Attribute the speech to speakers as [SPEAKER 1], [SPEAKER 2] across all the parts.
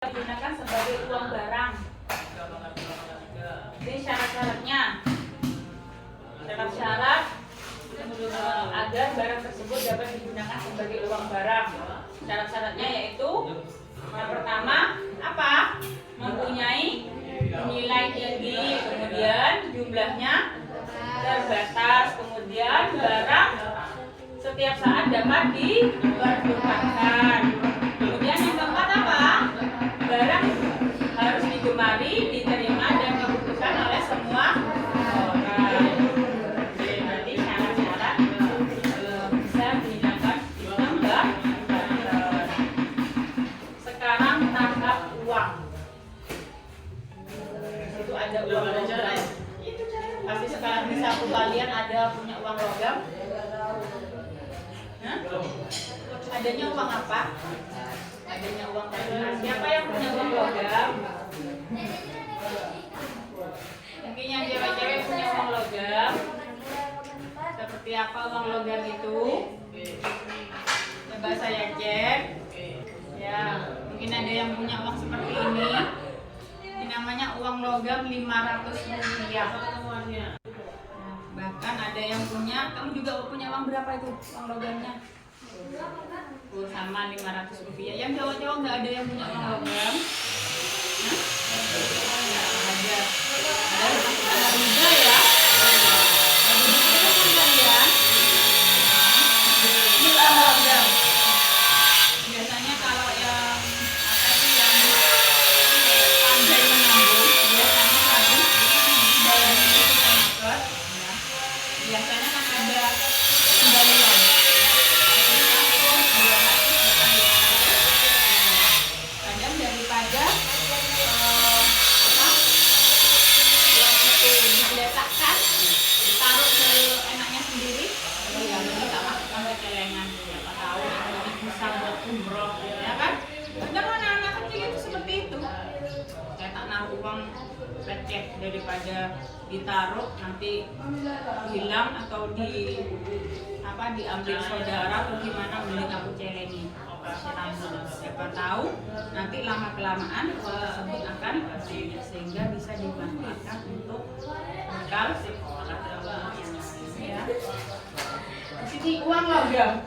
[SPEAKER 1] digunakan sebagai uang barang. Jadi syarat-syaratnya, syarat-syarat agar barang tersebut dapat digunakan sebagai uang barang. Syarat-syaratnya yaitu yang pertama apa? Mempunyai nilai tinggi, kemudian jumlahnya terbatas, kemudian barang setiap saat dapat dipergunakan. Kemudian yang keempat apa? Barang harus digemari, diterima dan dibutuhkan oleh semua orang. Berarti syarat-syarat bisa dihilangkan ditambah. Sekarang tahap uang. Itu ada uang logam. Pasti sekarang di saku kalian ada punya uang logam. Hah? Adanya uang apa? Adanya uang tabungan. Siapa yang punya uang logam? Mungkin yang cewek-cewek punya uang logam. Seperti apa uang logam itu? Coba saya cek. Ya, mungkin ada yang punya uang seperti ini. Ini namanya uang logam 500 rupiah. Bahkan ada yang punya, kamu juga punya uang berapa itu uang logamnya? Sama 500 rupiah. Yang cowok-cowok nggak ada yang punya uang logam? Hah? Ada. Ada juga ya. Ini uang logam. Biasanya kalau yang apa sih yang pandai menabung, biasanya habis bayarnya itu ikut. Biasanya kan ada kembalian. Kadang daripada uang itu diletakkan, ditaruh seenaknya sendiri, ya ini tak masukkan ke celengan. Siapa tahu ini bisa buat umroh, ya kan? Kadang anak-anak kecil itu seperti itu. Saya tak naruh uang receh daripada ditaruh nanti hilang atau diambil saudara atau gimana, mending aku celengi. Siapa tahu nanti lama kelamaan uang tersebut akan sehingga bisa dimanfaatkan untuk bekal sekolah. Ya. Di sini uang logam.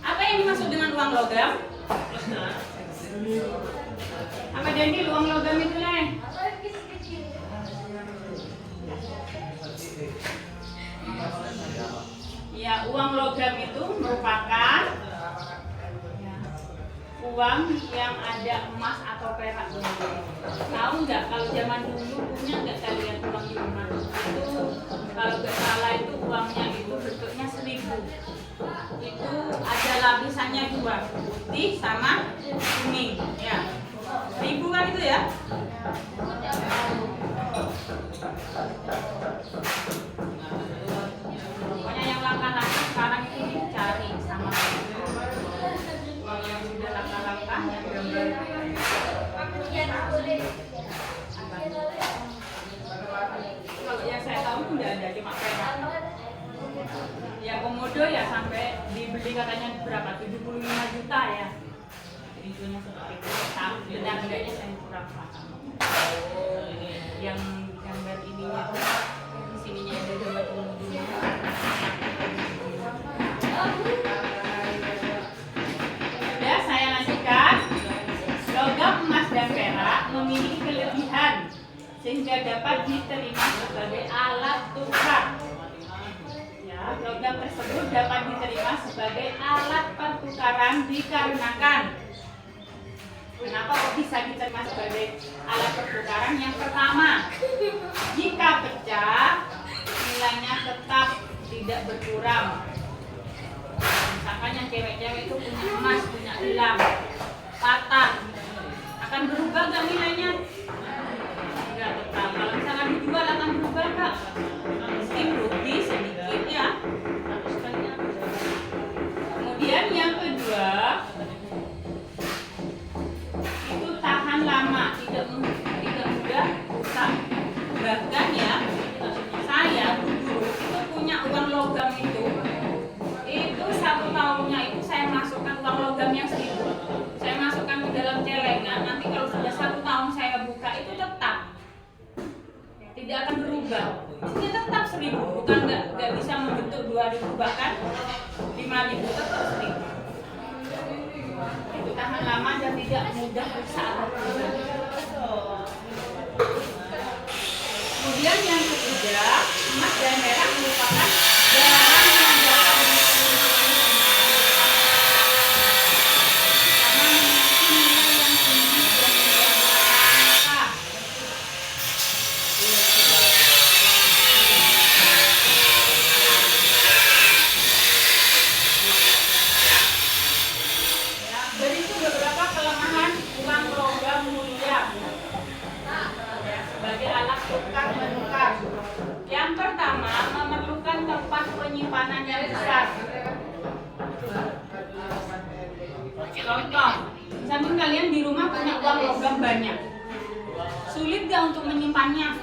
[SPEAKER 1] Apa yang dimaksud dengan uang logam? Apa jadi uang logam itu nih? Ya, uang logam itu merupakan uang yang ada emas atau perak. Tahu nggak kalau zaman dulu punya nggak kalian uang di rumah? Itu kalau nggak salah itu uangnya itu bentuknya 1000. Itu ada lapisannya 2, putih sama kuning. Ya, 1000 kan itu ya? Pokoknya yang langkah-langkah sekarang itu dicari sama uang yang sudah langkah-langkah yang gambar. Kalau yang saya tahu itu tidak ada, cuma perak. Yang komodo ya sampai dibeli katanya berapa? 75 juta ya. Jadi jualnya seperti itu. Benar-benarnya saya kurang paham. Yang gambar ininya tuh di sininya ada gambar komodonya. Sudah saya lanjutkan. Logam emas dan perak memiliki kelebihan sehingga dapat diterima sebagai alat tukar. Ya, logam tersebut dapat diterima sebagai alat pertukaran dikarenakan. Kenapa kok bisa diterima sebagai alat pertukaran? Yang pertama, jika pecah, nilainya tetap tidak berkurang. Misalkan yang cewek-cewek itu punya emas, punya gelang, patah, akan berubah nggak nilainya? Enggak tetap. Kalau misalkan dijual akan berubah nggak? Meski rugi sedikit ya. Kemudian yang kedua, itu tahan lama, tidak mudah rusak. Bahkan ya, saya dulu itu punya uang logam itu 1 tahunnya itu saya masukkan coba kan 5.000 tetap 1.000. Itu tahan lama dan tidak mudah rusak. Kemudian yang ketiga, emas dan perak merupakan barang yang dapat digunakan karena memiliki nilai yang tinggi dan mudah langka. Berikut beberapa kelemahan uang logam mulia sebagai alat tukar menukar. Yang pertama, memerlukan tempat penyimpanan yang besar. Contoh, misalnya kalian di rumah punya uang logam banyak, sulit gak untuk menyimpannya?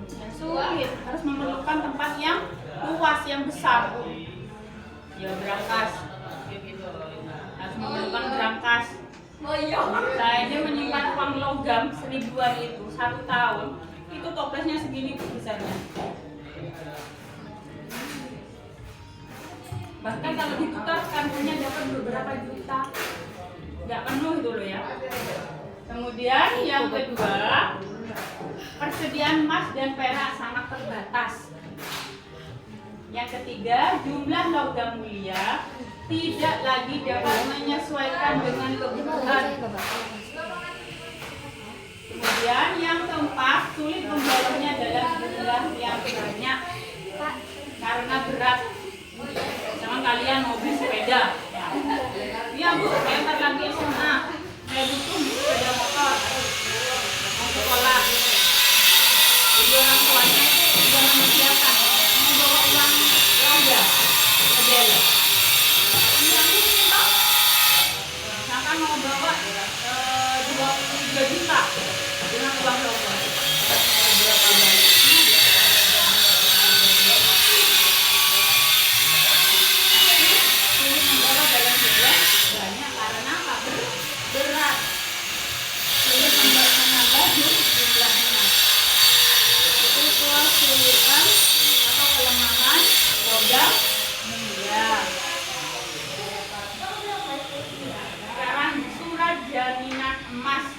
[SPEAKER 1] Ya, sulit, harus memerlukan tempat yang luas, yang besar. Ya, berangkas. Harus memerlukan berangkas. Saya menyimpan uang logam 1.000-an itu 1 tahun, itu toplesnya segini besarnya. Bahkan kalau ditukar kantongnya dapat beberapa juta, nggak penuh itu loh ya. Kemudian yang kedua, persediaan emas dan perak sangat terbatas. Yang ketiga, jumlah logam mulia tidak lagi dapat menyesuaikan dengan kebutuhan. Kemudian yang keempat, sulit membawanya dalam jumlah yang banyak karena berat. Sama kalian mobil sepeda. Iya bu, saya ntar lagi SMA, saya butuh sepeda motor mau sekolah. Jadi orang tuanya itu sudah menyediakan mau bawa uang belanja sepeda. Misalkan mau bawa 23 juta dengan uang logam. Berapa banyak? Sulit membawa dalam jumlah banyak karena apa? Berat. Sulit menambah jumlahnya. Itu kesulitan atau kelemahan logam mulia. Sekarang surat jaminan emas.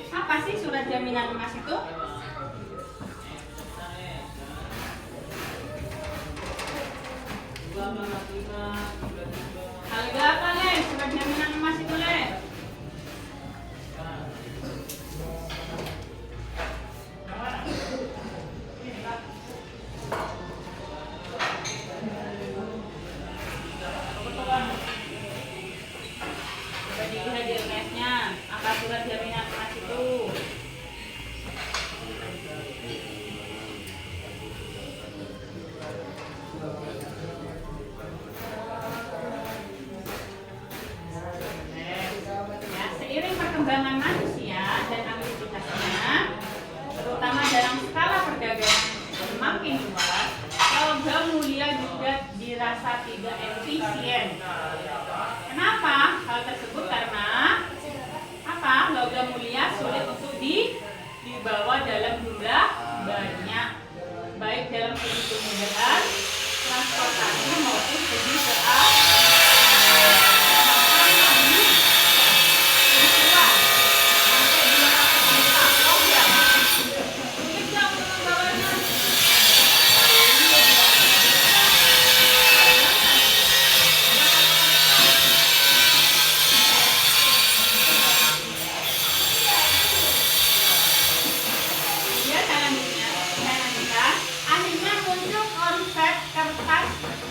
[SPEAKER 1] Apa sih surat jaminan emas itu? Harga apa Le? Surat jaminan emas itu Le? Coba dilihat di LKS-nya. Apa surat jaminan emas itu? Ya, seiring perkembangan manusia dan aktivitasnya, terutama dalam skala perdagangan semakin luas, logam mulia juga dirasa tidak efisien. Kenapa? Hal tersebut karena apa? Logam mulia sulit untuk dibawa dalam jumlah banyak, baik dalam segi kemudahan transportasi maupun segi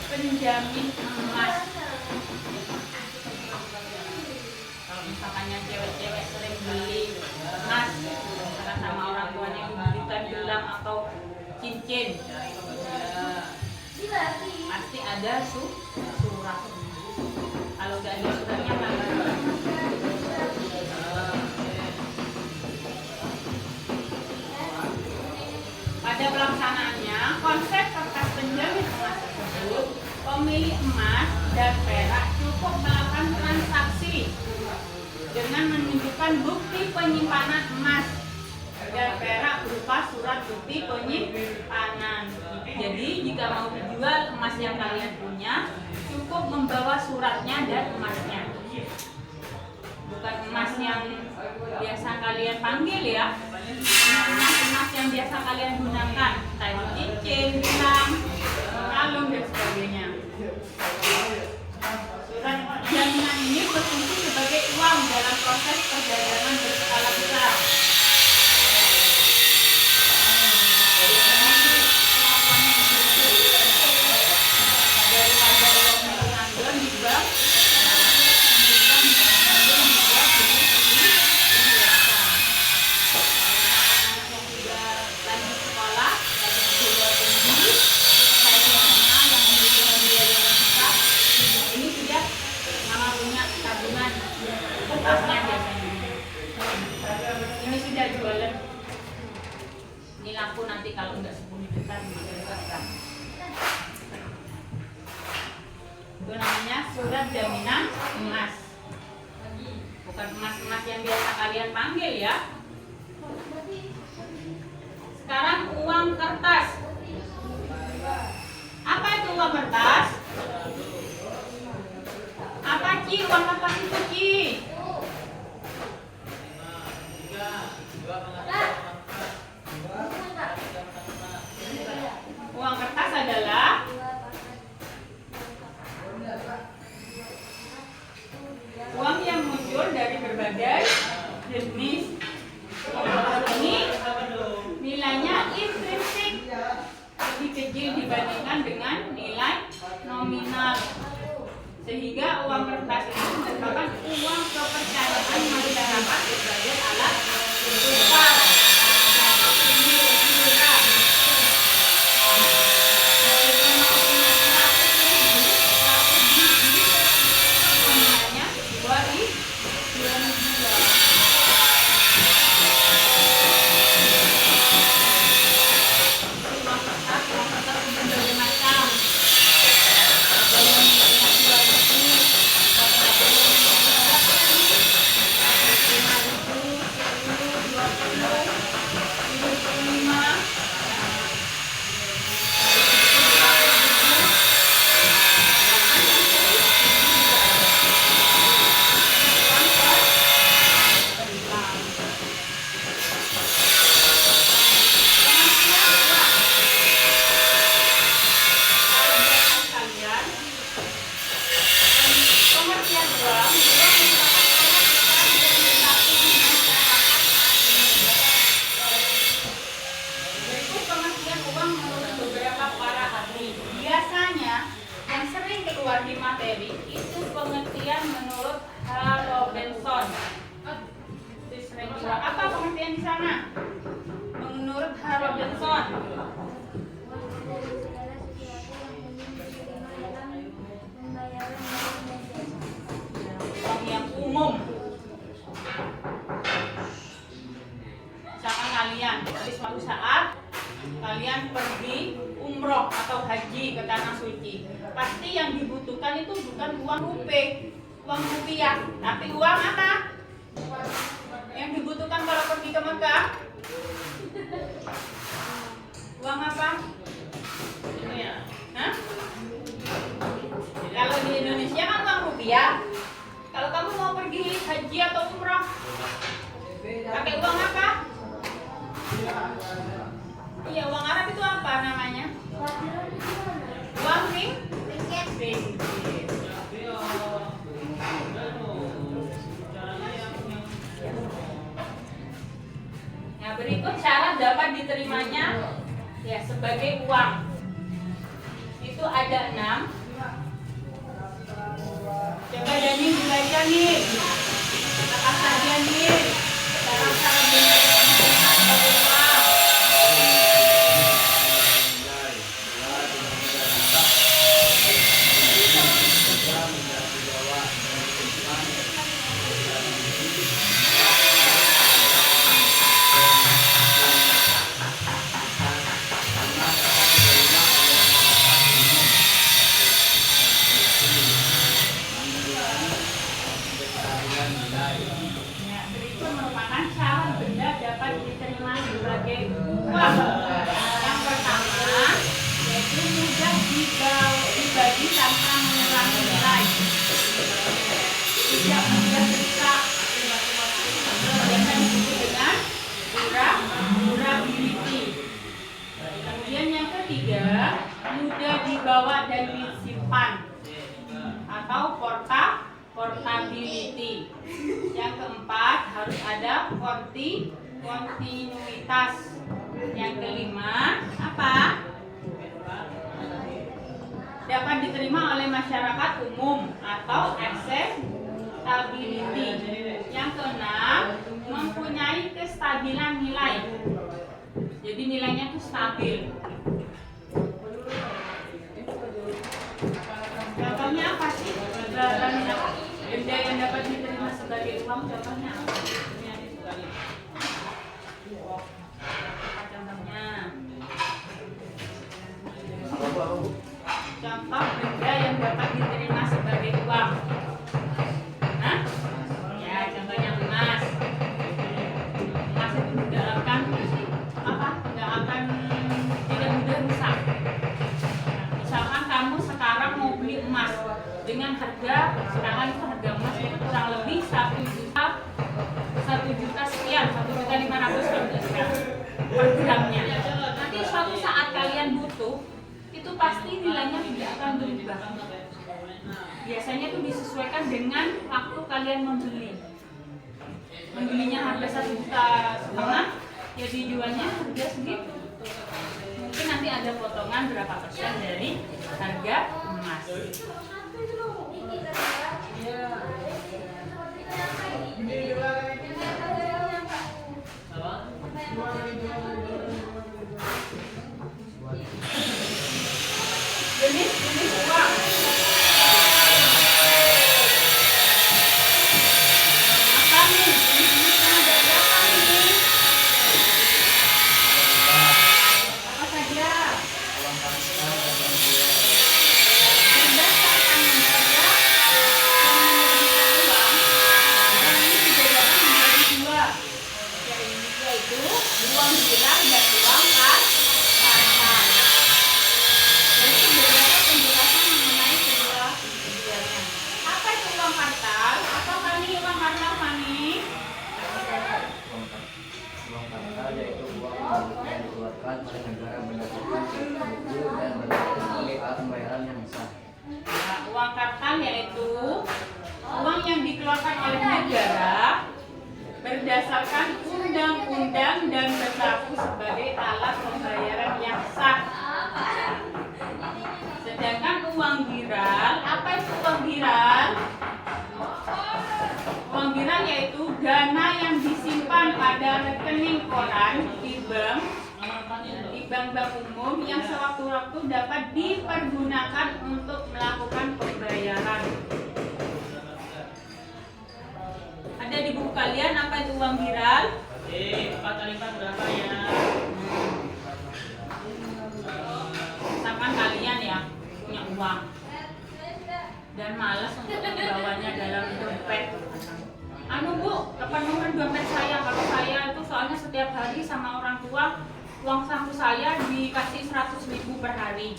[SPEAKER 1] penjamin emas. Kalau misalkannya cewek-cewek sering beli emas karena sama orang tuanya dibelikan gelang atau cincin, pasti ada surat. Kalau nggak ada suratnya nggak ada. Pada pelaksanaannya, konsep kertas penjamin emas tersebut, pemilik emas dan perak cukup melakukan transaksi dengan menunjukkan bukti penyimpanan emas dan perak berupa surat bukti penyimpanan. Jadi jika mau dijual emas yang kalian punya, cukup membawa suratnya dan emasnya. Bukan emas yang biasa kalian panggil ya, emas yang biasa kalian gunakan, kayak cincin, gelang, kalung dan sebagainya. Surat jaminan ini berfungsi sebagai uang dalam proses perdagangan berskala besar. Daripada uang nganggur di bank, kertasnya biasanya. Ini sudah jualan. Ini laku nanti kalau nggak 10 juta, 5 juta. Itu namanya surat jaminan emas. Bukan emas-emas yang biasa kalian panggil ya. Sekarang uang kertas. Apa itu uang kertas? Apa Ci? Uang kertas itu Ci? Uang kertas adalah uang yang muncul dari berbagai jenis. Ini nilainya intrinsik, lebih kecil dibandingkan dengan nilai nominal, sehingga uang kertas itu merupakan uang kepercayaan masyarakat sebagai alat tukar. Biasanya yang sering keluar di materi itu pengertian menurut H. Robinson. Apa pengertian di sana? Menurut H. Robinson. Uang yang umum. Misalkan kalian di suatu saat kalian pergi umroh atau haji ke tanah suci, pasti yang dibutuhkan itu bukan uang rupiah, tapi uang apa? Yang dibutuhkan kalau pergi ke Mekah? Uang apa? Hah? Kalau di Indonesia kan uang rupiah. Kalau kamu mau pergi haji atau umroh, pakai uang apa? Iya, uang Arab itu apa namanya? Uang ringgit. Nah, berikut syarat dapat diterimanya ya sebagai uang. Itu ada 6. Coba Dani dibaca nih. Apa saja nih? Syarat-syarat diterima sebagai uang. atau portability. Yang keempat harus ada kontinuitas. Yang kelima apa? Dapat diterima oleh masyarakat umum atau accessibility. Yang keenam mempunyai kestabilan nilai. Jadi nilainya itu stabil. Contohnya apa sih? Benda yang dapat diterima sebagai uang, contohnya apa? Contohnya contoh benda yang dapat diterima sebagai uang. Hah? Ya, contohnya emas. Emas itu tidak akan tidak mudah rusak. Misalkan kamu sekarang mau beli emas dengan harga, sekarang itu harga emas itu kurang lebih 1 juta sekian, 1.500.000 per gramnya. Nanti suatu saat kalian butuh, itu pasti nilainya tidak akan berubah. Biasanya itu disesuaikan dengan waktu kalian membeli. Membelinya harga 1,5 juta, ya dijualnya harga segitu. Mungkin nanti ada potongan berapa persen dari harga emas. Jenis uang. Apa nih? Jenis-jenisnya ada berapa nih? Apa saja? Berdasarkan saja yang menerbitkan uang, uang ini dibedakan menjadi dua, yaitu uang viral dan uang kartal. Jadi beberapa penjelasan mengenai kedua keduanya. Apa itu uang kartal? Apa Fani uang kartal Fani?
[SPEAKER 2] Uang kartal yaitu uang yang dikeluarkan oleh negara berdasarkan buku dan sebagai alat pembayaran yang sah.
[SPEAKER 1] Nah, uang kartal yaitu uang yang dikeluarkan oleh negara berdasarkan undang-undang dan berlaku sebagai alat pembayaran yang sah. Sedangkan uang viral, apa itu uang viral? Uang viral yaitu dana yang disimpan pada rekening koran di bank umum yang sewaktu-waktu dapat dipergunakan untuk melakukan pembayaran. Ada di buku kalian apa itu uang viral? 4 kali 4 berapa ya? Misalkan kalian ya punya uang dan malas untuk membawanya dalam dompet. Bu, kapan nomor dompet saya? Kalau saya itu soalnya setiap hari sama orang tua uang saku saya dikasih 100.000 per hari.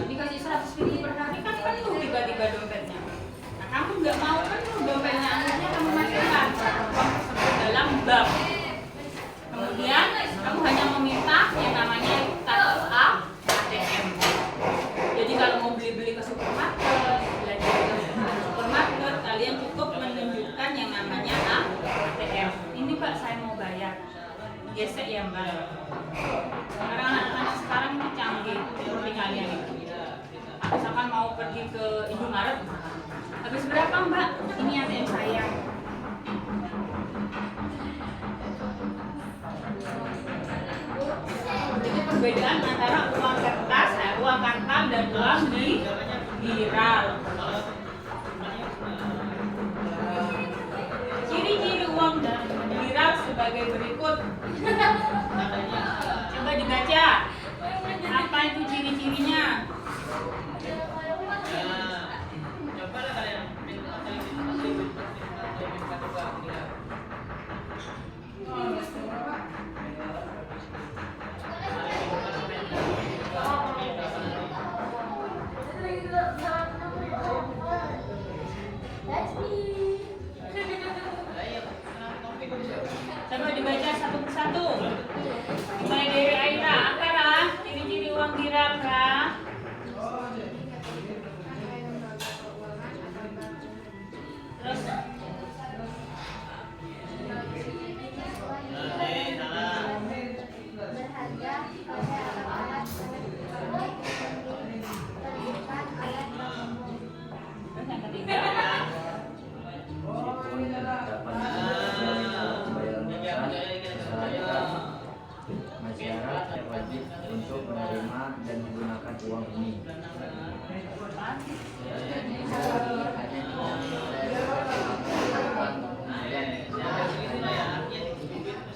[SPEAKER 1] Dikasih 100.000 per hari kan penuh tiba-tiba dompetnya. Nah, kamu nggak mau penuh dompetnya, akhirnya kamu masukkan uang tersebut dalam bank. Kemudian kamu hanya meminta yang namanya kartu ATM. Jadi kalau mau beli-beli ke supermarket, belanja ke supermarket, kalian cukup menunjukkan yang namanya ATM. Ini Pak, saya mau bayar. Gesek ya Mbak. Karena anak-anak sekarang ini canggih seperti kalian itu. Misalkan mau pergi ke Indomaret, habis berapa Mbak? Ini ATM saya. Jadi perbedaan antara uang kertas, uang kartal dan uang viral. Ciri-ciri uang dan viral sebagai berikut. Coba dibaca. Apa itu ciri-cirinya? Cobalah kalian. Coba dibaca satu persatu. Mulai dari Aira. Apa Ra? Ciri-ciri uang viral Ra?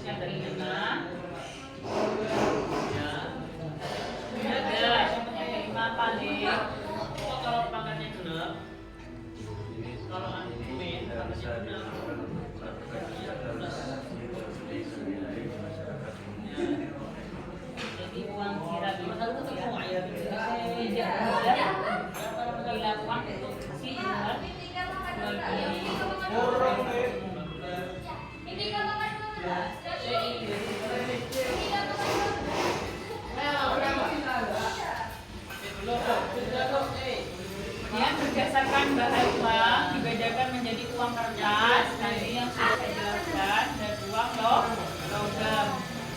[SPEAKER 1] yang dari 5 ada yang 5 paling kalau pangkatnya genap kalau antumin pangkatnya genap jadi uang kirap itu ya gila uang itu kasih buat kemudian berdasarkan bahan uang dibedakan menjadi uang kertas tadi yang sudah saya jelaskan dan uang logam.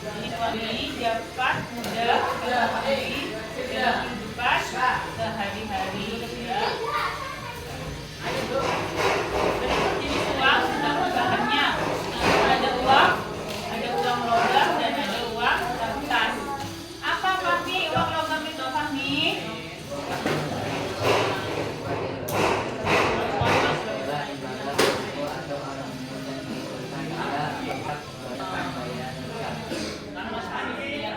[SPEAKER 1] Ini dapat mudah diketahui dalam kehidupan sehari-hari ya. Berikut jenis uang tentang bahannya. Ada uang logam dan ada uang kertas. Apa Fahmi uang logam itu Fahmi?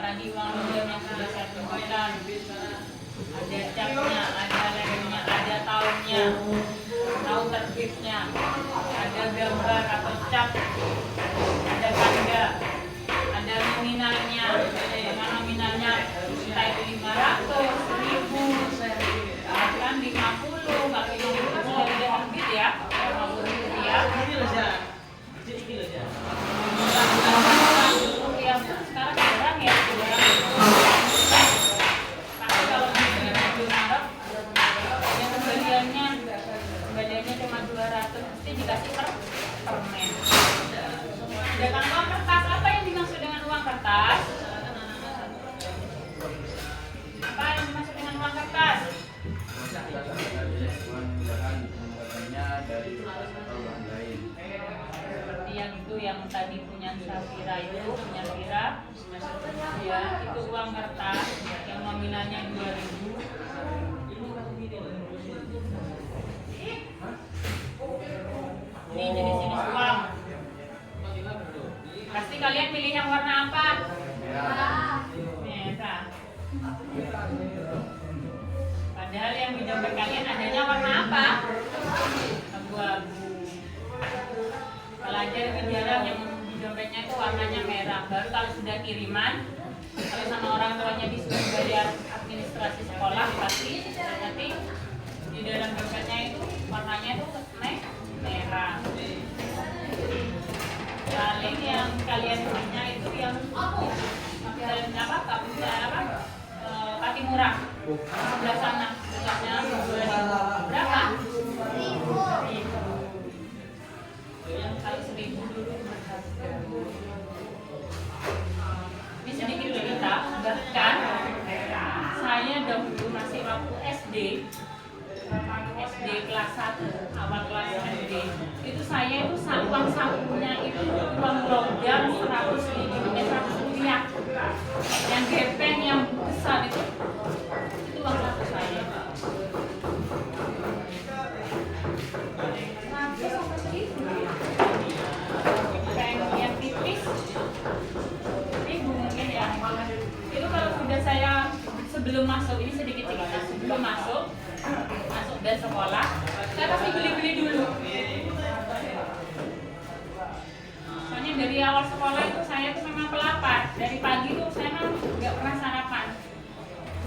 [SPEAKER 1] Tadi uang logam yang sudah saya tunjukkan ada capnya, ada lemnya, ada tahunnya, tahun terbitnya, ada gambar atau cap, ada tanda, ada nominalnya, dengan nominalnya entah itu 500, 1000, bahkan 50, bahkan 50 sudah terbit ya, 50 rupiah. Sekarang jarang ya, tapi kalau di Arab yang kembaliannya cuma 200 mesti dikasih permen. Sedangkan uang kertas, apa yang dimaksud dengan uang kertas? Apa yang dimaksud dengan uang kertas? Seperti yang itu yang tadi punya Safira itu, punya Fira ya, itu uang kertas yang nominalnya 2000. Ini jenis-jenis uang. Pasti kalian pilih yang warna apa? Merah. Padahal yang di dompet kalian adanya warna apa? Abu-abu. Pelajar jarang yang di dompetnya itu warnanya merah. Baru kalau sudah kiriman, kalau sama orang tuanya disuruh bayar administrasi sekolah, pasti nanti di dalam dompetnya itu warnanya itu merah. Paling yang kalian punya itu yang kaki murah sebelah sana, sebelahnya 2000 berapa? 1000. Yang kali 1000 dulu. Ini sedikit cerita, bahkan saya dahulu masih waktu SD kelas 1, awal kelas SD itu saya itu uang sakunya itu uang logam 100 rupiah yang gepeng yang besar itu uang saku saya. Yang tipis 1000 mungkin ya. Itu kalau sudah saya sebelum masuk, ini sedikit cerita, sebelum masuk dan sekolah saya pasti beli-beli dulu. Soalnya dari awal sekolah itu saya tuh memang pelapar, dari pagi tuh saya memang nggak pernah sarapan.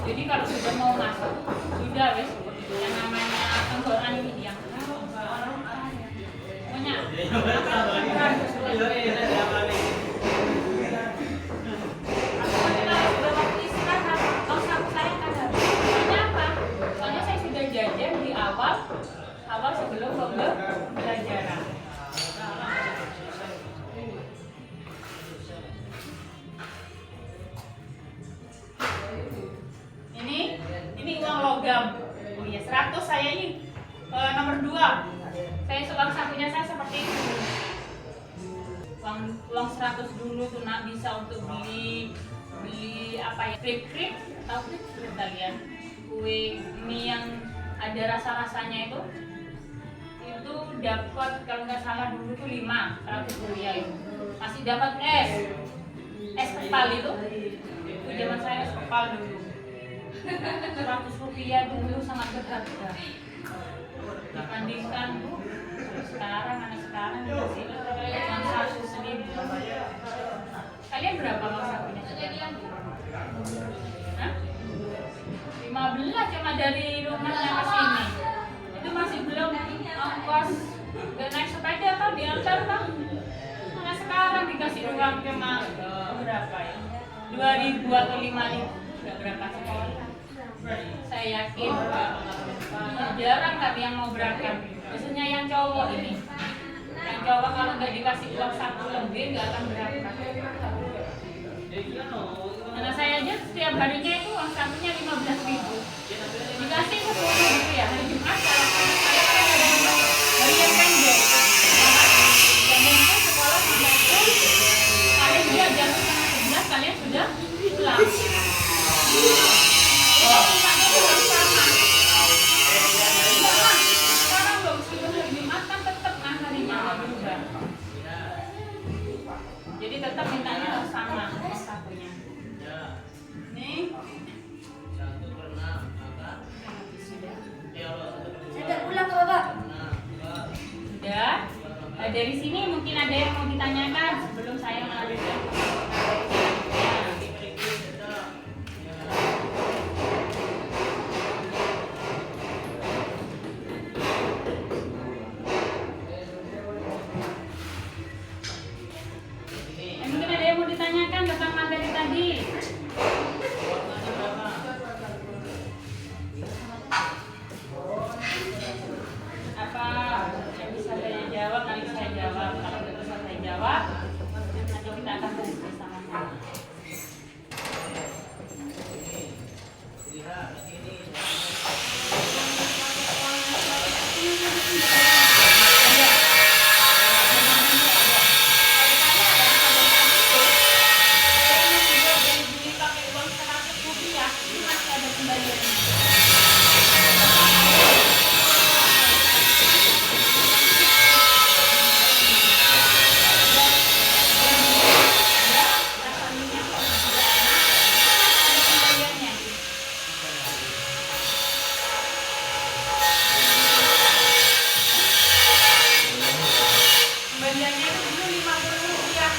[SPEAKER 1] Jadi kalau sudah mau masuk sudah wes yang namanya tenggorokan ini diam. Pokoknya jajan di awal sebelum pembelajaran. Ini uang logam. Oh iya, 100 saya ini nomor 2. Saya uang sakunya saya seperti itu. Uang 100 dulu tuh bisa untuk beli apa ya? Krip-krip, tahu krip kalian? Kue mie yang ada rasa-rasanya itu dapat kalau nggak salah dulu tuh 5 100 rupiah itu. Masih dapat es kepal itu zaman saya es kepal dulu. 100 rupiah dulu sangat berharga dibandingkan sekarang, anak sekarang dikasih cuma 100.000. Kalian berapa uang sakunya sekarang? Hah? 15 cuma dari rumahnya ke sini. Itu masih belum ongkos dan naik sepeda atau diantar kan? Mana sekarang dikasih uang cuma berapa ya? 2.000 atau 5.000, nggak berapa sekolah. Saya yakin jarang tapi yang mau berangkat. Biasanya yang cowok ini, yang cowok kalau nggak dikasih uang saku lebih nggak akan berangkat. Karena saya aja setiap harinya itu uang sakunya 15.000. Dikasih 10.000 ya hari Jumat kalau saya ada harian pendek. Jam itu sekolah sudah full. Kalian sudah jam 10:30 kalian sudah pulang. Uangnya uang sama. Sekarang belum sebelum hari Jumat kan tetap harinya nggak berubah. Jadi tetap mintanya sama sakunya. Nih.
[SPEAKER 3] Sudah pulang ke Bapak?
[SPEAKER 1] Sudah. Dari sini mungkin ada yang mau ditanyakan sebelum saya melanjutkan. Mungkin ada yang mau ditanyakan tentang materi tadi. Apa yang bisa saya jawab nanti saya jawab. Kalau tidak bisa saya jawab, nanti kita akan diskusi sama-sama. Kembaliannya itu dulu 50 rupiah.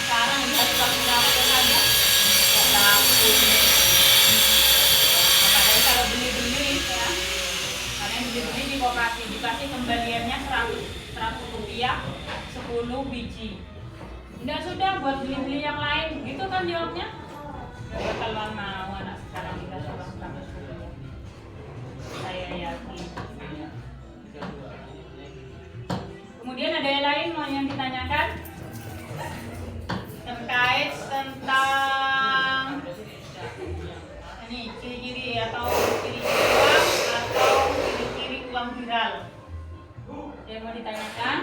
[SPEAKER 1] Sekarang lihat apalagi kalau beli-beli ya, kalian beli-beli di koperasi dikasih kembaliannya 100 rupiah 10 biji. Tidak sudah buat beli-beli yang lain, gitu kan jawabnya? Gak bakalan mau anak sekarang dikasih uang 100 rupiah. Saya yakin. Kemudian ada yang lain mau yang ditanyakan? Terkait tentang ini ciri-ciri atau ciri-ciri uang atau ciri-ciri uang viral. Yang mau ditanyakan?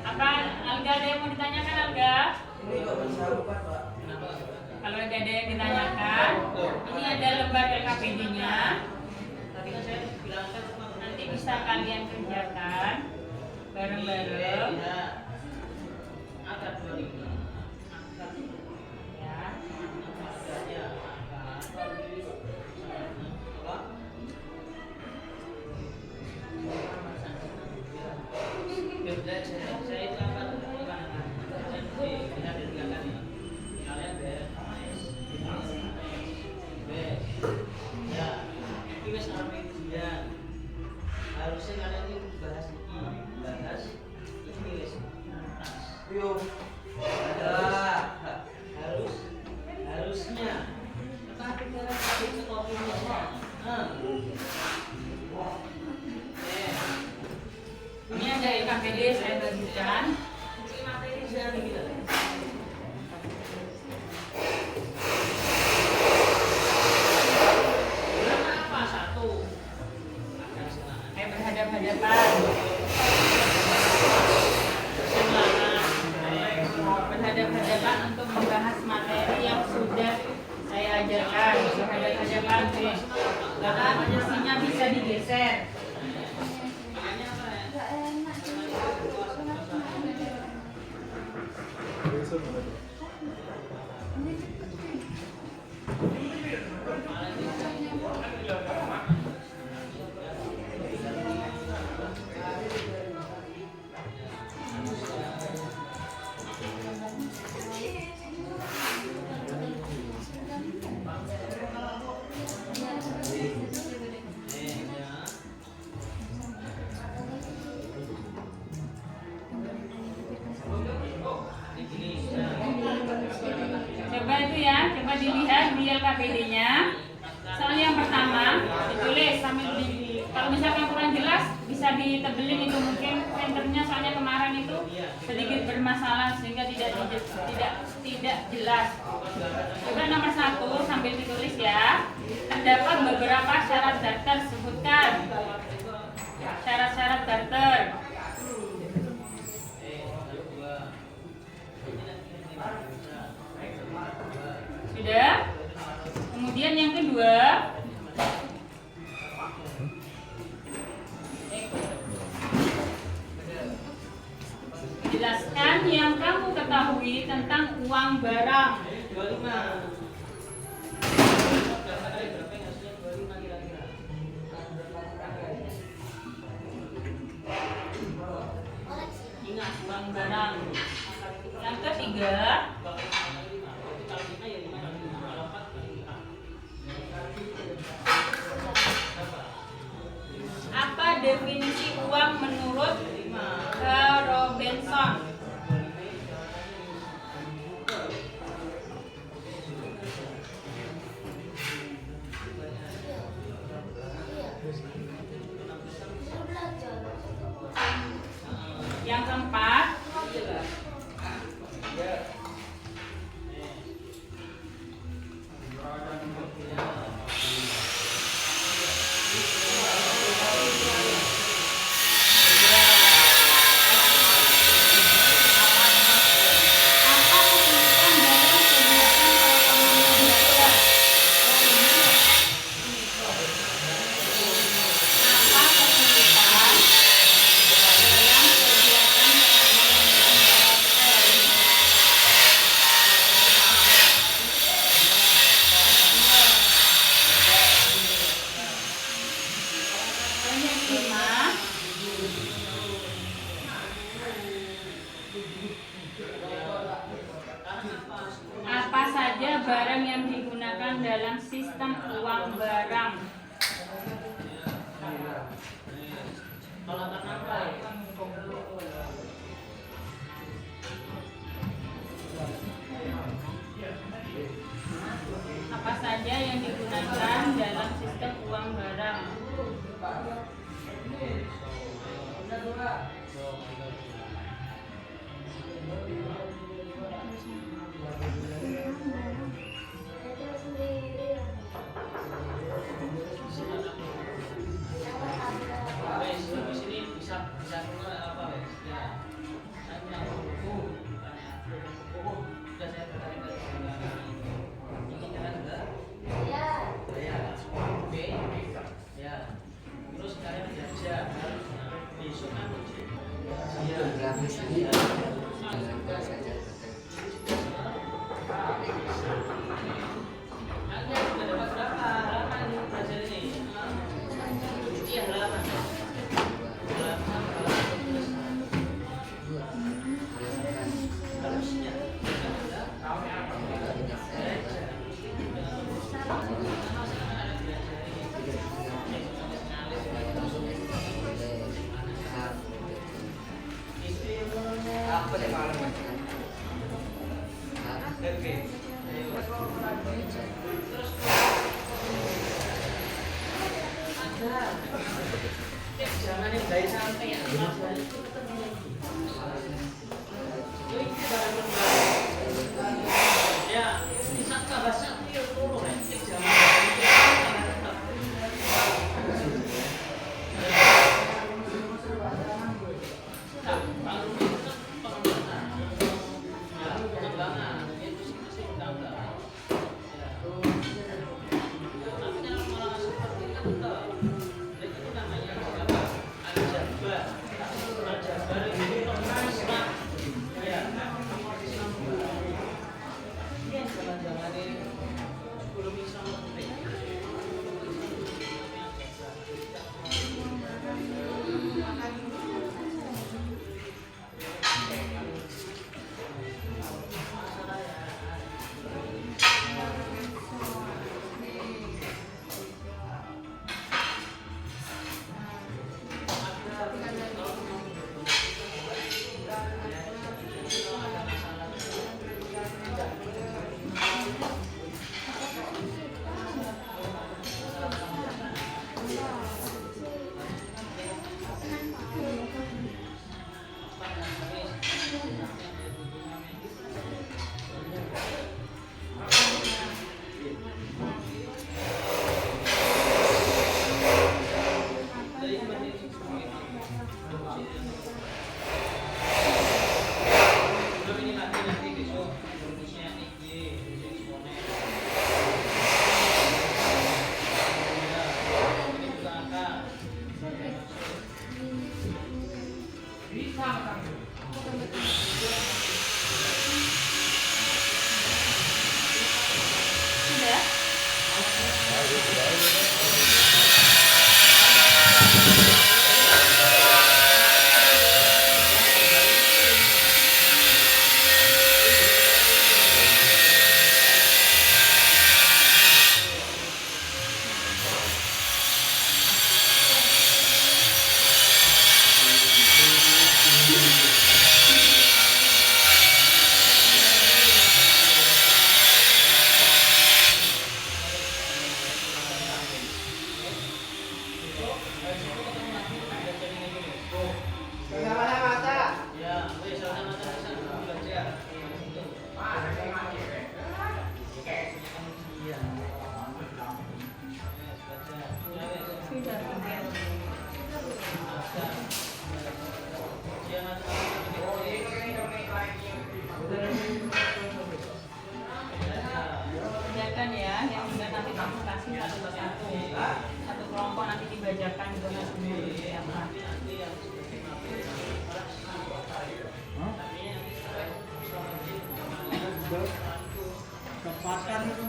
[SPEAKER 1] Apa Alga ada yang mau ditanyakan Alga? Kalau ada yang ditanyakan, ini ada lembar LKPD-nya. Nanti bisa kalian kerjakan bareng-bareng.
[SPEAKER 4] Harusnya kalian ini bahas ini yuk harusnya tapi kopinya
[SPEAKER 1] saya bagikan. Ayo berhadap-hadapan. Berhadap-hadapan untuk membahas materi yang sudah saya ajarkan. Berhadap-hadapan, karena posisinya bisa digeser. Coba itu ya, coba dilihat di LKPD-nya. Soal yang pertama ditulis sambil kalau misalkan kurang jelas bisa ditebelin, itu mungkin printernya soalnya kemarin itu sedikit bermasalah sehingga tidak jelas. Coba nomor 1 sambil ditulis ya. Terdapat beberapa syarat daftar, sebutkan syarat-syarat daftar. Sudah? Kemudian yang kedua, jelaskan yang kamu ketahui tentang uang barang.
[SPEAKER 4] 25.
[SPEAKER 1] Ingat uang barang. Yang ketiga, apa definisi uang menurut Robinson? Yang keempat, apa kesulitan dalam kegiatan perekonomian daerah? Apa kesulitan dalam kegiatan yang kelima, apa saja barang yang digunakan dalam sistem uang barang? Apa saja yang digunakan dalam sistem uang barang?
[SPEAKER 2] Grafis ini apa sih malam? Terus ada
[SPEAKER 4] Jangan yang dari sampai ya. Ya, bisa bahasa dia turun
[SPEAKER 1] Bedakan ya, yang sudah nanti kamu kasih satu persatu. Satu kelompok nanti dibacakan zona semua siapa.
[SPEAKER 4] Kepatan itu.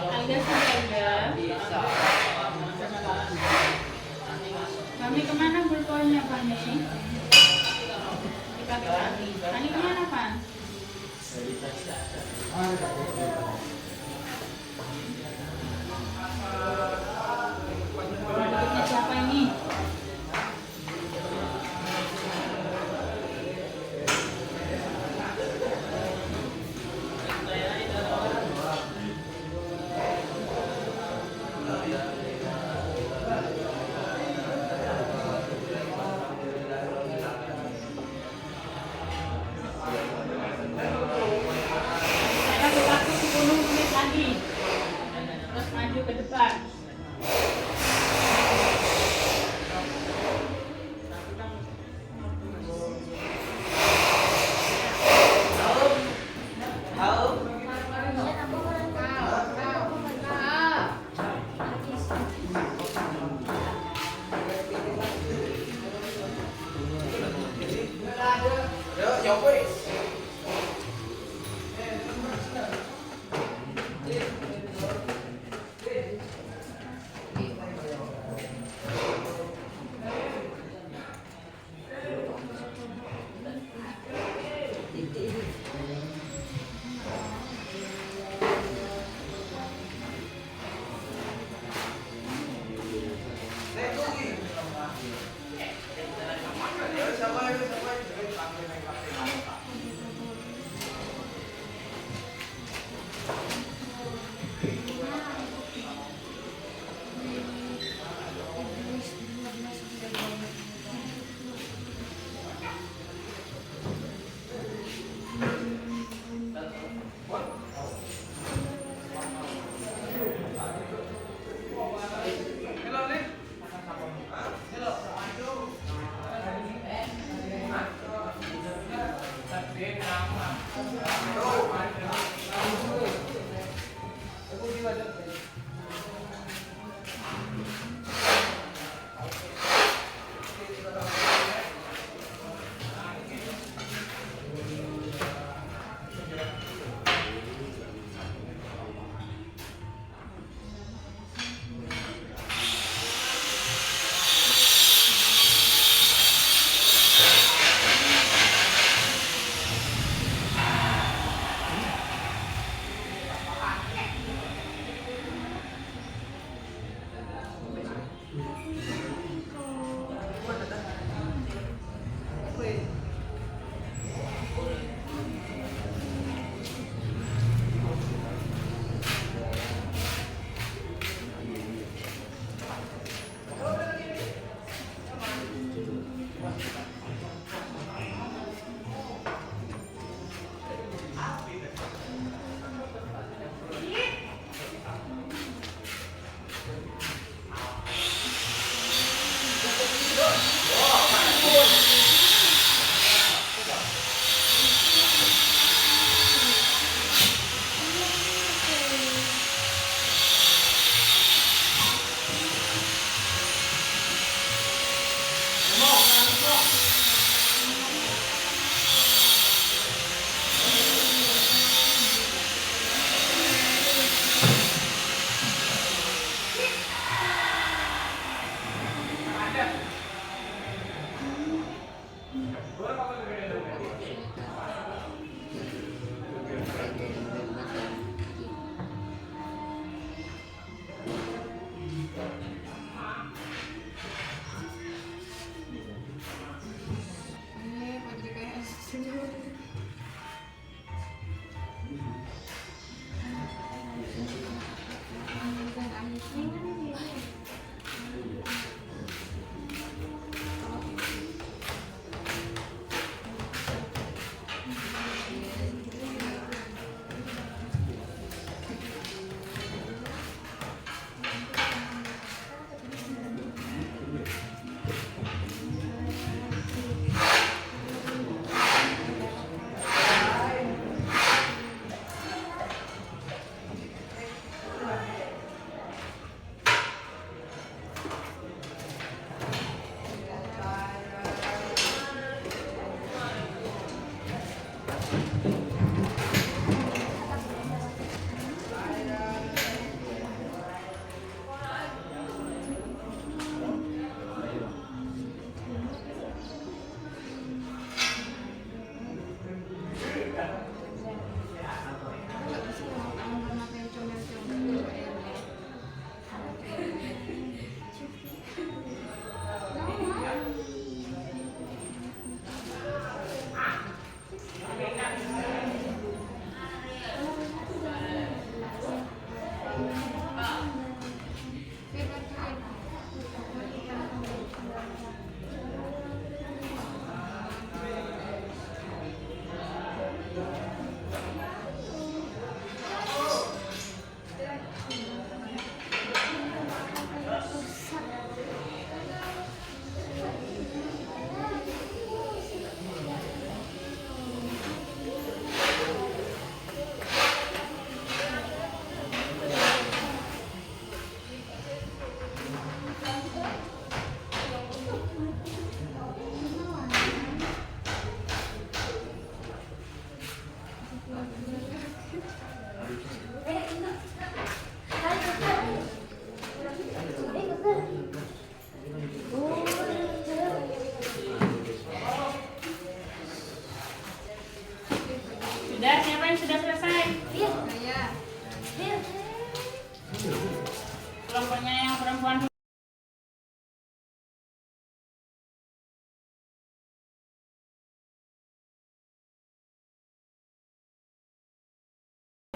[SPEAKER 1] Alga sudah ada. Kami kemana pulponya Fani? Dipakai lagi. Fani kemana Pan? Siapa ini? Terus maju ke depan.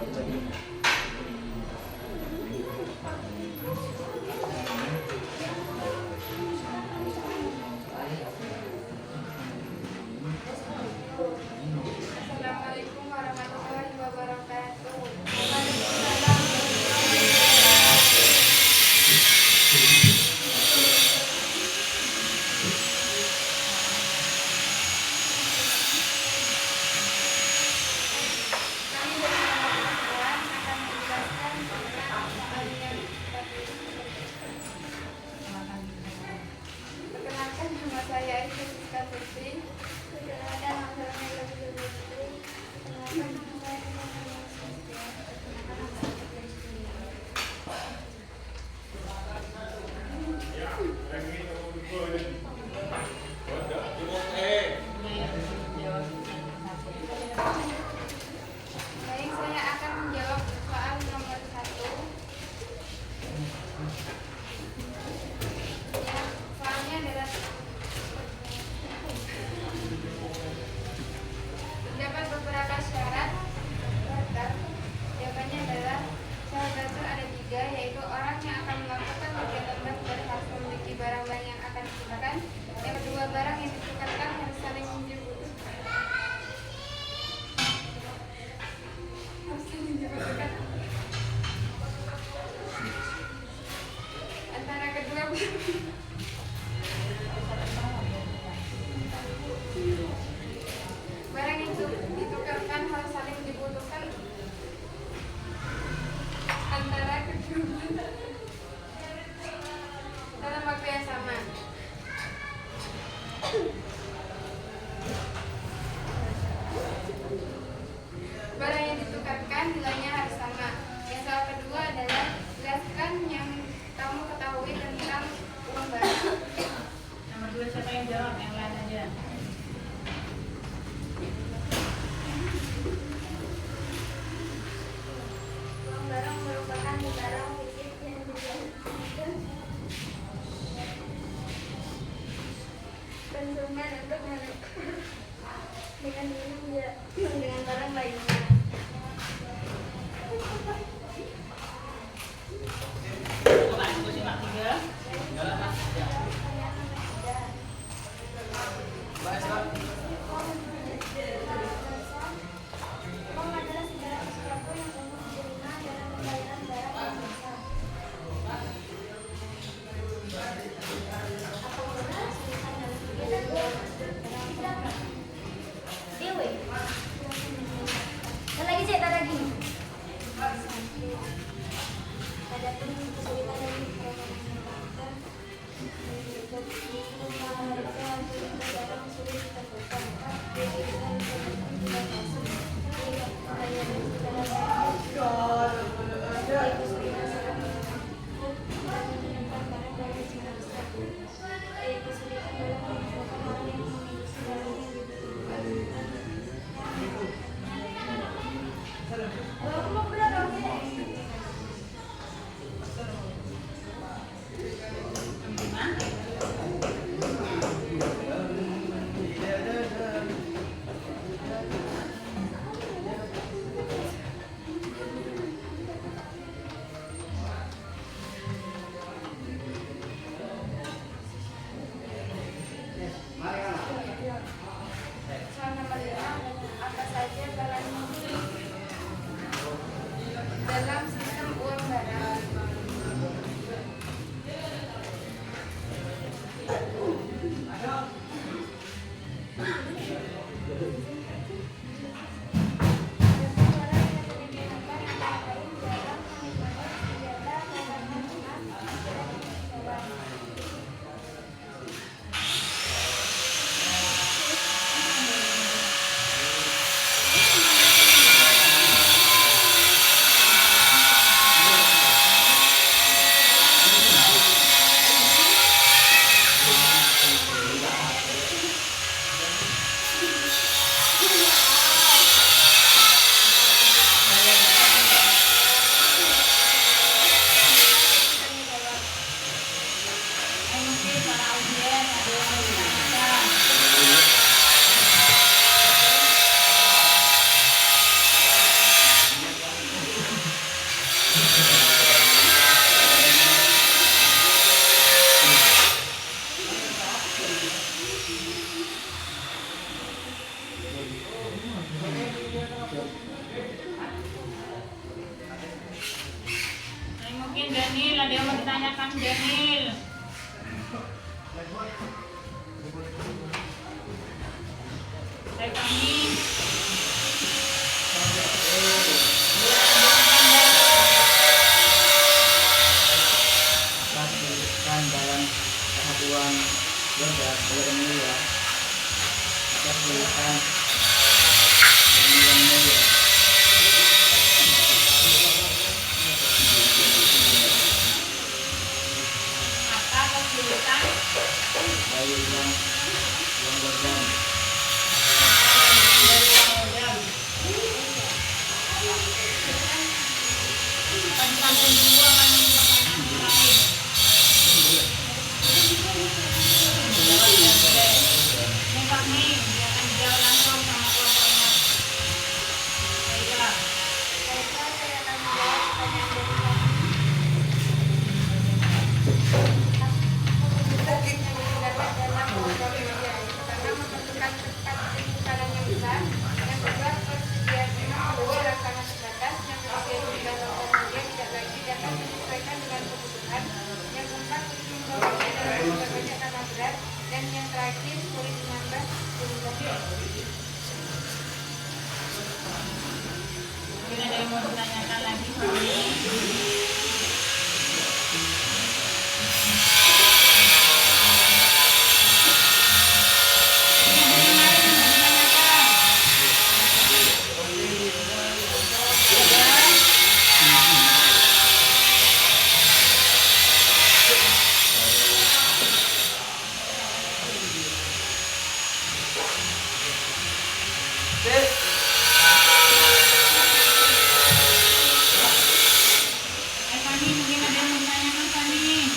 [SPEAKER 3] Assalamualaikum warahmatullahi wabarakatuh. Waalaikumsalam. Kami dari Tuhan akan menjelaskan tentang kalian. Perkenalkan, nama saya Aisyah Siska Putri. Perkenalkan, nama saya Mega Putri. Perkenalkan, nama saya Mega Putri. Perkenalkan, nama saya Putri. Baik, saya akan menjawab soal nomor 1. Ya, soalnya adalah terdapat beberapa syarat daftar. Jawabannya adalah syarat daftar ada 3, yaitu orang yang akan melakukan kegiatan daftar harus memiliki barang-barang yang akan digunakan. Yang kedua, barang yang ditukarkan harus saling dibutuhkan. Antara kedua barang yang ditukarkan harus saling dibutuhkan antara kedua dalam waktu yang sama. Barang yang ditukarkan nilainya harus sama. Yang soal kedua adalah jelaskan yang kamu ketahui tentang uang barang.
[SPEAKER 1] Nomor 2 siapa yang jawab? Yang lain aja.
[SPEAKER 3] Uang barang merupakan barang fisik yang dijadikan konsumen untuk menukar dengan barang lainnya.
[SPEAKER 1] Coba tunggu simak 3.
[SPEAKER 3] Uang adalah segala sesuatu yang umum diterima dalam pembayaran barang dan jasa. Dewe. Lagi cek tak lagi. Adapun kesulitan dari permasalahan barang sulit ditemukan. Kesulitan dalam
[SPEAKER 1] Nah, mungkin Daniel, ada yang mau ditanyakan Daniel. Saya kami
[SPEAKER 2] kan dalam kesatuan beda boleh mulia atas tulisan yang mulia
[SPEAKER 1] apa kesulitan
[SPEAKER 2] bayi yang berdan
[SPEAKER 1] dari Ramadan. Kampung dulu akan menyebabkan yang lain. Ini kami dia akan jauh langsung sama kelompoknya. Baiklah.
[SPEAKER 3] Baiklah, saya akan menjawab pertanyaan dari kami. Aktivitas yang terdapat dalam program media pertama membutuhkan tempat penyimpanan yang besar, yang kedua persediaan memang beberapa sangat terbatas, yang ketiga jumlah lautan media tidak lagi dapat menyesuaikan dengan kebutuhan, yang keempat membawahi dalam jumlah banyak karena berat, dan yang terakhir sulit menambah jumlahnya.
[SPEAKER 1] Mungkin ada yang mau ditanyakan lagi. Fani, mungkin ada yang mau ditanyakan Fani.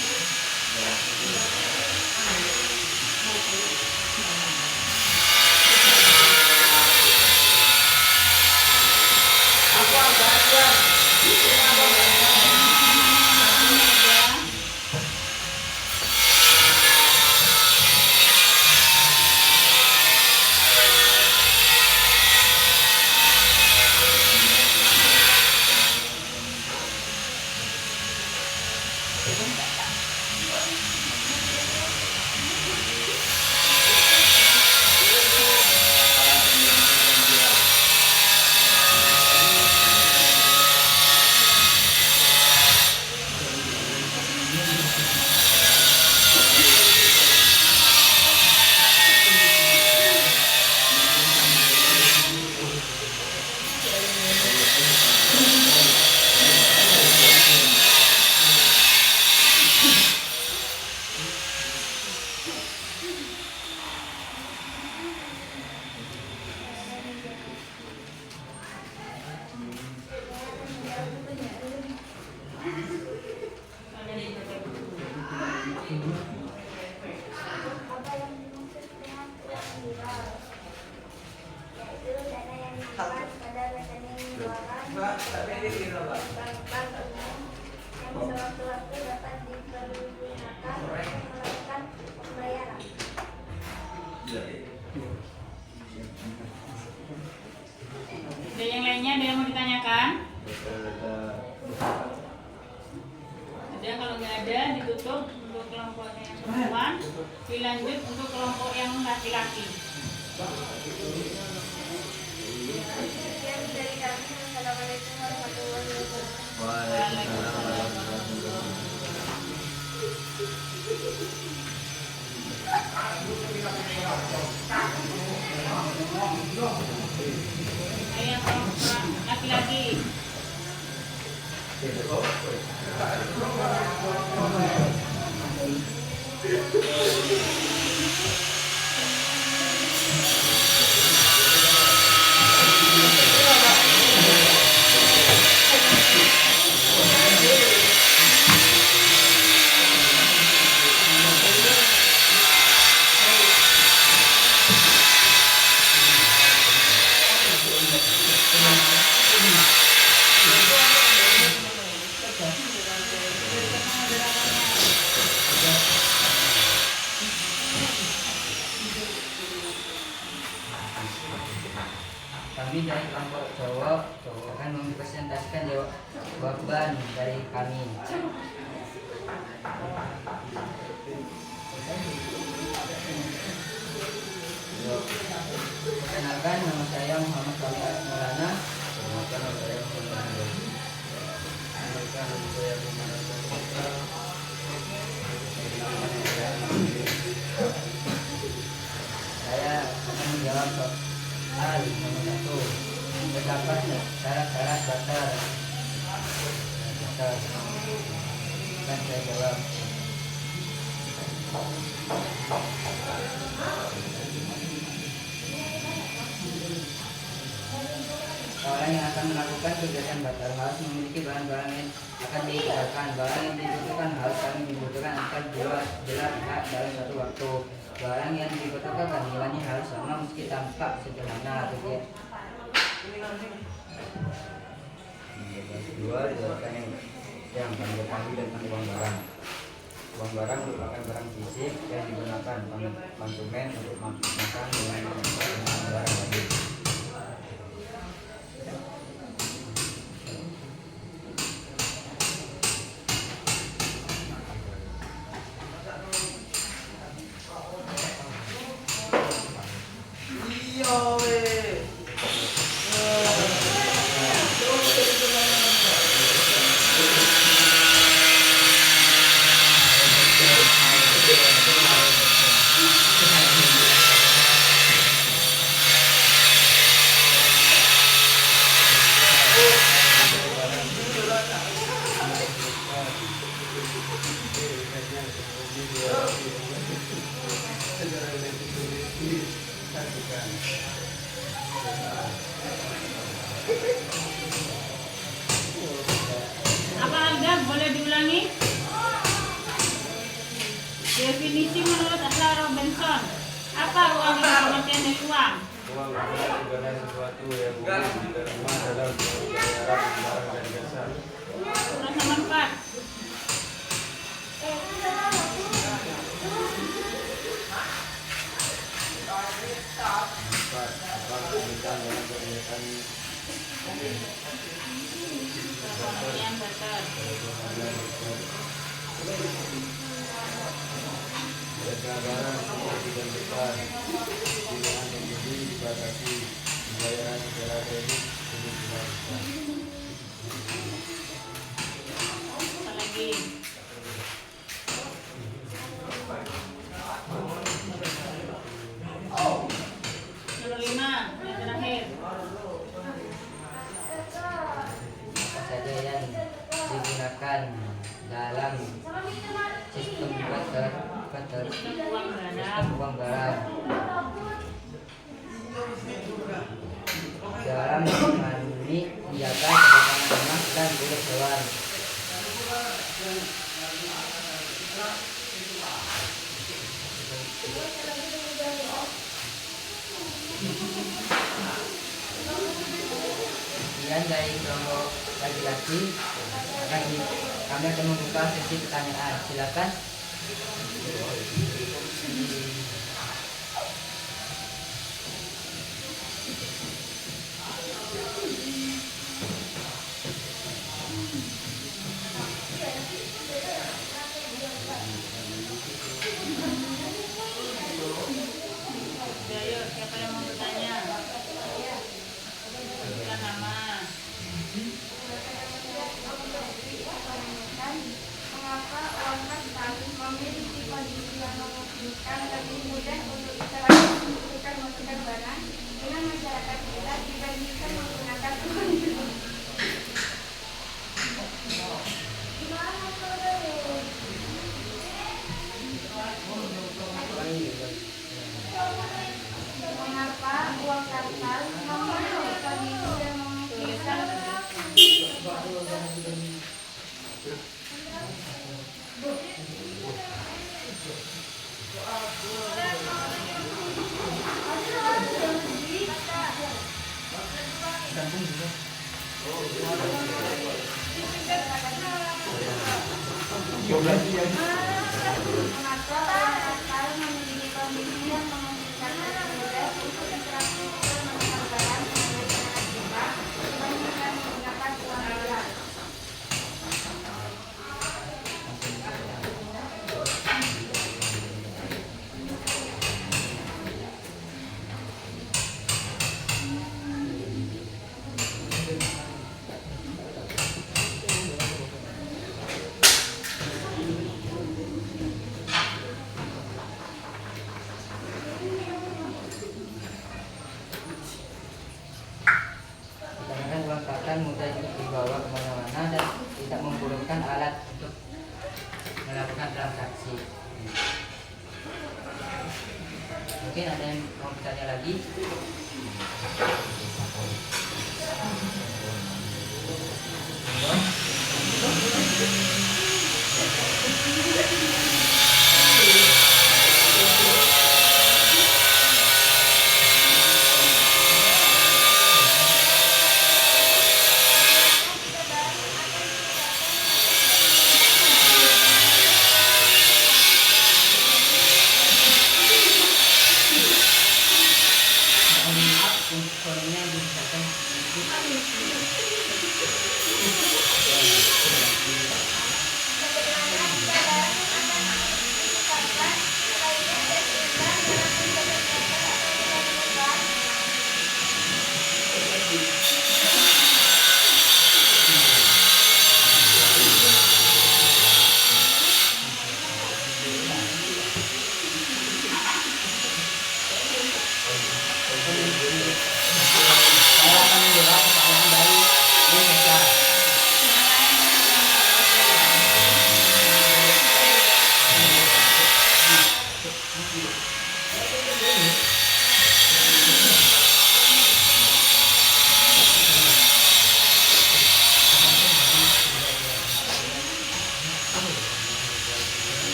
[SPEAKER 3] Apa yang dimaksud dengan uang viral? Yaitu dana yang disimpan pada rekening keuangan bank umum yang sewaktu-waktu dapat dipergunakan untuk melakukan pembayaran.
[SPEAKER 1] Ada yang lainnya, ada yang mau ditanyakan? Ada, kalau nggak ada ditutup untuk kelompok yang perempuan, dilanjut untuk kelompok yang laki-laki.
[SPEAKER 3] Sekian dari kami. Wassalamualaikum warahmatullahi wabarakatuh.
[SPEAKER 2] Waalaikumsalam warahmatullahi wabarakatuh.
[SPEAKER 1] Ayo kelompok laki-laki.
[SPEAKER 2] kami dari kelompok cowok akan mempresentasikan jawaban dari kami. Perkenalkan, nama saya Muhammad Khalil Maulana. Perkenalkan, nama saya Muhammad Khalil. Saya akan menjawab soal nomor 1. Betapa syarat-syarat butter? Akan saya jawab. Orang yang akan melakukan kegiatan butter harus memiliki barang-barang yang akan dikerjakan. Barang yang dibutuhkan harus saling dibutuhkan agar jelas dalam satu waktu. Barang yang dibutuhkan nilainya harus sama meski tampak sederhana. Dua dijelaskan yang kami tentang uang barang. Uang barang merupakan barang fisik yang digunakan konsumen untuk makan dengan barang wajib.
[SPEAKER 1] Apa Anda boleh diulangi? Definisi menurut Aslar Robinson. Apa uang itu pengertian dari uang?
[SPEAKER 5] Uang adalah segala sesuatu yang umum diterima dalam pembayaran barang dan jasa.
[SPEAKER 1] Urut nomor 4.
[SPEAKER 5] Empat, uang kegiatan dalam kegiatan
[SPEAKER 1] Pengertian butter.
[SPEAKER 5] harga barang tidak ditentukan, pilihan pembeli dibatasi, pembayaran secara kredit tidak dilakukan.
[SPEAKER 1] Apa lagi? Nomor 5, yang terakhir.
[SPEAKER 2] Apa saja yang digunakan dalam sistem butter
[SPEAKER 1] Sistem uang barang.
[SPEAKER 2] dalam memenuhi menjaga kedatangan emas dan kulit hewan. Kemudian dari kelompok laki-laki kami akan membuka sesi pertanyaan. Silakan.
[SPEAKER 1] Ayo, siapa yang mau bertanya? Sebutkan nama.
[SPEAKER 3] Mengapa uang kertas memiliki kondisi yang memungkinkan lebih mudah untuk diterapkan untuk masukan barang dengan masyarakat kita dibandingkan menggunakan uang kertas? Mengapa uang kertas memiliki kondisi yang memungkinkan mengapa kertas memiliki kondisi yang memungkinkan lebih mudah untuk diterapkan masukan barang
[SPEAKER 2] yang mau bertanya lagi? Mohon maaf untuk suaranya dibesarkan sedikit. Saya akan menjawab pertanyaan dari Indonesia.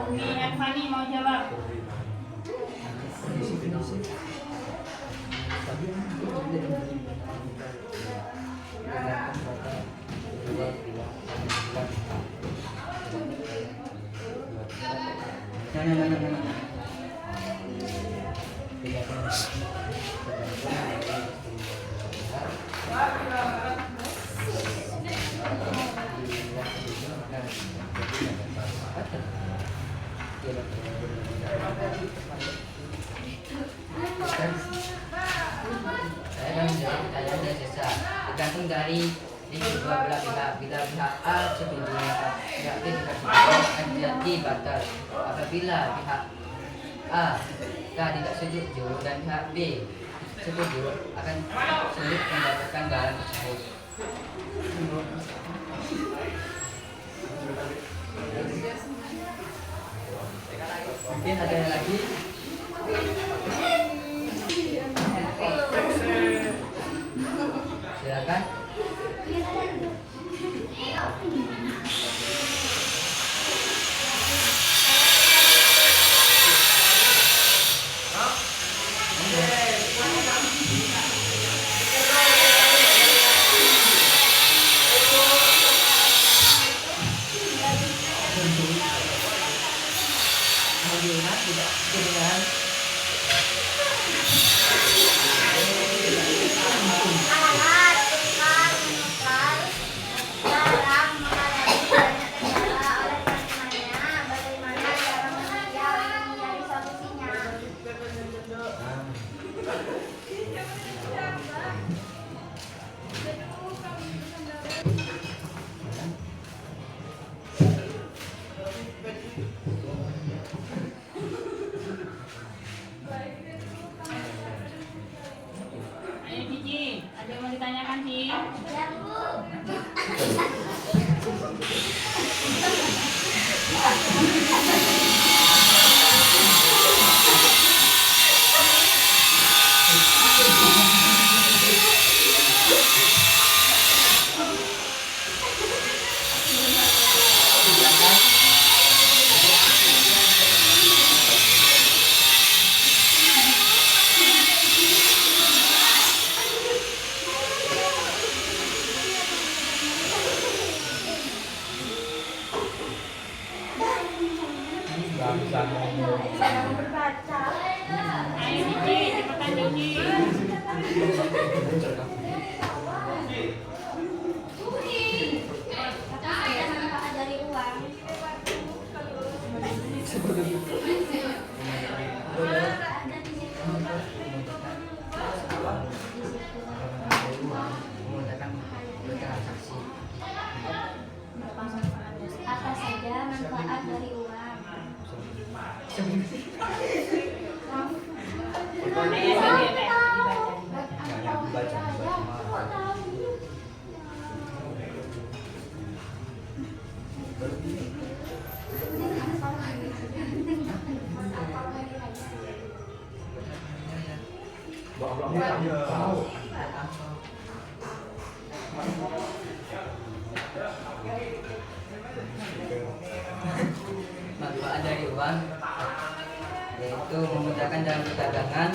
[SPEAKER 1] Umi Fani mau jawab.
[SPEAKER 2] Saya akan menjawab pertanyaan dari Sesa. Tergantung dari kedua belah pihak. Bila pihak A setuju maka pihak B dikasih akan jadi batal. Apabila pihak A tidak setuju dan pihak B setuju akan sulit mendapatkan barang tersebut. Mungkin ada yang lagi? Silakan. Bagaimana tidak kedengaran?
[SPEAKER 1] Ayo Cici, ada yang mau ditanyakan Cici? Ayo Cici, cepetan Cici.
[SPEAKER 2] Menggunakan transaksi. Manfaat dari uang yaitu memudahkan dalam perdagangan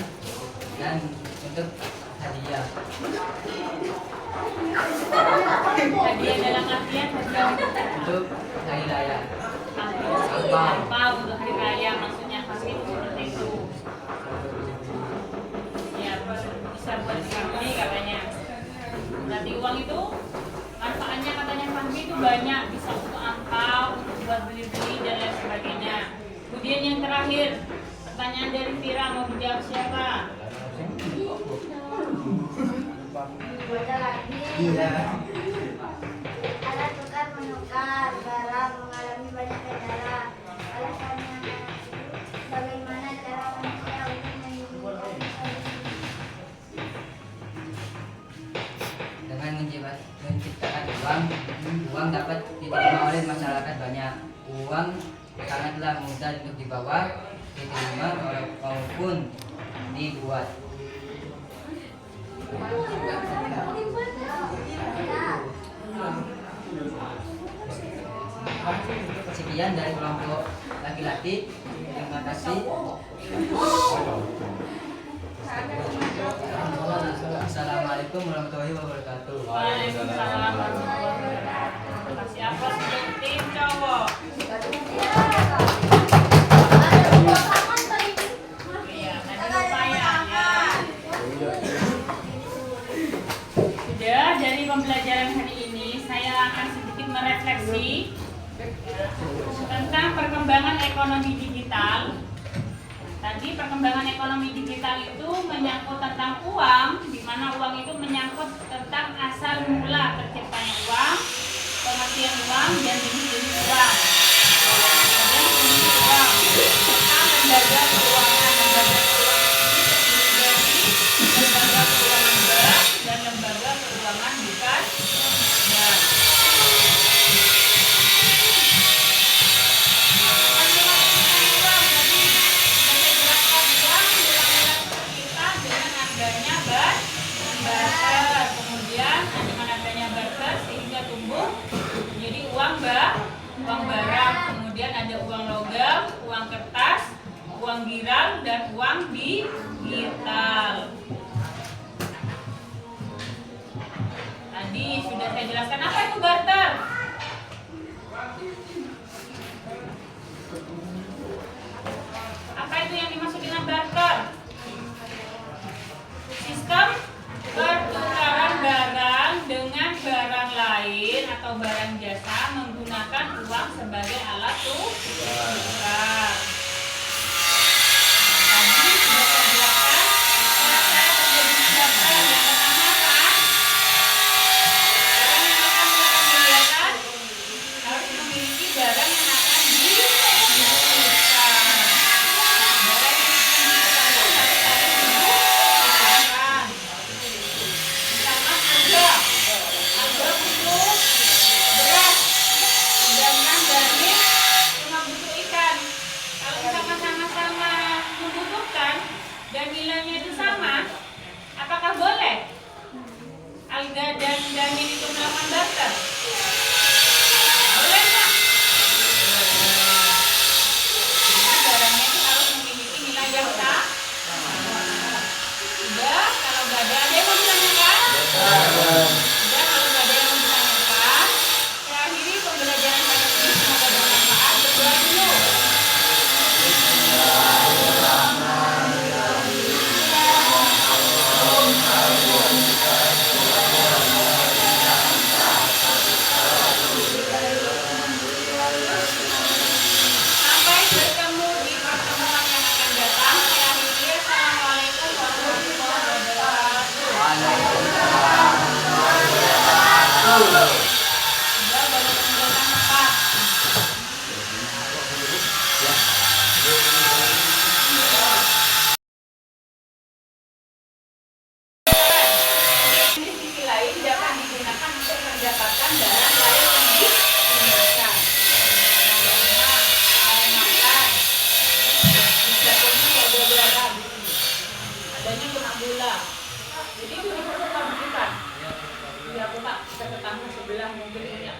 [SPEAKER 2] dan untuk hadiah.
[SPEAKER 1] Hadiah dalam artian hadiah
[SPEAKER 2] Untuk hari raya.
[SPEAKER 1] apa untuk hari raya maksudnya pasti seperti itu. Ya bisa buat Fahmi katanya. Berarti uang itu manfaatnya katanya Fahmi itu banyak, bisa untuk angpau, untuk buat beli-beli dan lain sebagainya. Kemudian yang terakhir pertanyaan dari Vira, mau dijawab siapa?
[SPEAKER 3] Ada lagi. Alat tukar menukar barang mengalami banyak kendala. Alasannya bagaimana cara manusia untuk menyembuhkan
[SPEAKER 2] Dengan menciptakan uang dapat diterima oleh masyarakat banyak. Uang sangatlah mudah untuk dibawa, diterima maupun dibuat. Sekian dari kelompok laki-laki. Terima kasih. Assalamualaikum warahmatullahi wabarakatuh.
[SPEAKER 1] Waalaikumsalam warahmatullahi wabarakatuh. Kasih apa untuk tim cowok? Iya, tadi lupa ya. Sudah, dari pembelajaran hari ini saya akan sedikit merefleksi tentang perkembangan ekonomi digital. Tadi perkembangan ekonomi digital itu menyangkut tentang uang, di mana uang itu menyangkut tentang asal mula terciptanya uang, pengertian uang dan jenis-jenis uang. Kemudian fungsi uang, serta lembaga keuangan. Lembaga keuangan ini terdiri dari lembaga keuangan bank dan lembaga keuangan bukan bank. Uang barang, kemudian ada uang logam, uang kertas, uang girang, dan uang digital. Tadi sudah saya jelaskan apa itu barter. Apa itu yang dimaksud dengan barter? Sistem pertukaran barang dengan barang lain atau barang jasa menggunakan uang sebagai alat tukar. Tadi sudah saya jelaskan cara-cara terjadinya barter. Yang pertama apa? Orang yang akan melakukan kegiatan harus memiliki barang yang akan ditukar. Barang yang akan ditukar harus ada ditukar. Misalkan ada butuh beras, sedangkan Dani cuma butuh ikan. Kalau misalkan sama-sama membutuhkan dan nilainya itu sama, apakah boleh Alga dan Dani itu melakukan barter? Boleh nggak? Barangnya itu harus memiliki nilai yang sama. Sudah, kalau nggak ada yang mau ditanyakan? Sudah, kalau nggak ada yang mau ditanyakan, saya akhiri pembelajaran pada ini. Semoga bermanfaat. Berdoa dulu. Sampai bertemu di pertemuan yang akan datang. Saya akhiri. Assalamualaikum warahmatullahi wabarakatuh. Sudah, baru meninggalkan tempat. Di sisi lain dapat digunakan untuk mendapatkan barang lain yang diinginkan. Rumah, air makan, di dapurnya ya buah-buahan. Adanya cuma gula. Kita tetangga sebelah mungkin punya